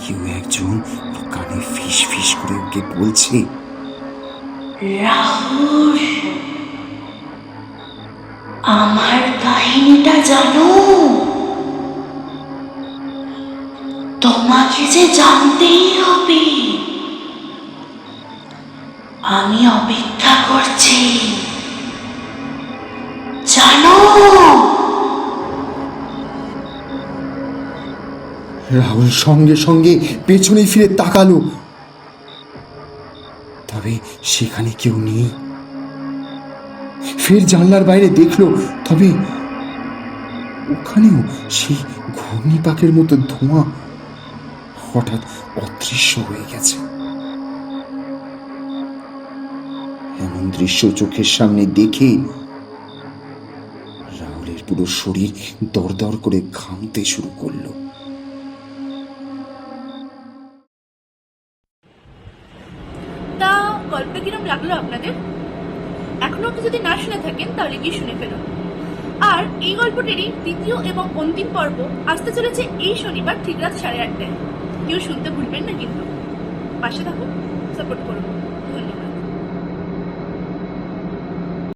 কেউ একজন কানে ফিস ফিস করে ওকে বলছে, রাহুল, আমার কাহিনীটা জানো? তোমাকে যে জানতেই হবে। আমি অপেক্ষা করছি, জানো? রাহুল সঙ্গে সঙ্গে পেছনে ফিরে তাকালো, তবে সেখানে কেউ নেই। ফের জানলার বাইরে দেখলো, তবে ওখানেও সেই ঘূর্ণিপাকের মতো ধোঁয়া হঠাৎ অদৃশ্য হয়ে গেছে। এমন দৃশ্য চোখের সামনে দেখে রাহুলের পুরো শরীর দরদর করে ঘামতে শুরু করলো। তা গল্পটা কিরম লাগলো আপনাদের? এখনো আপনি যদি না শুনে থাকেন তাহলে গিয়ে শুনে ফেলুন। আর এই গল্পটিরই দ্বিতীয় এবং অন্তিম পর্ব আসতে চলেছে এই শনিবার ঠিক রাত 8:30টায়। কেউ শুনতে ভুলবেন না কিন্তু। পাশে থাকুন, সাপোর্ট করুন।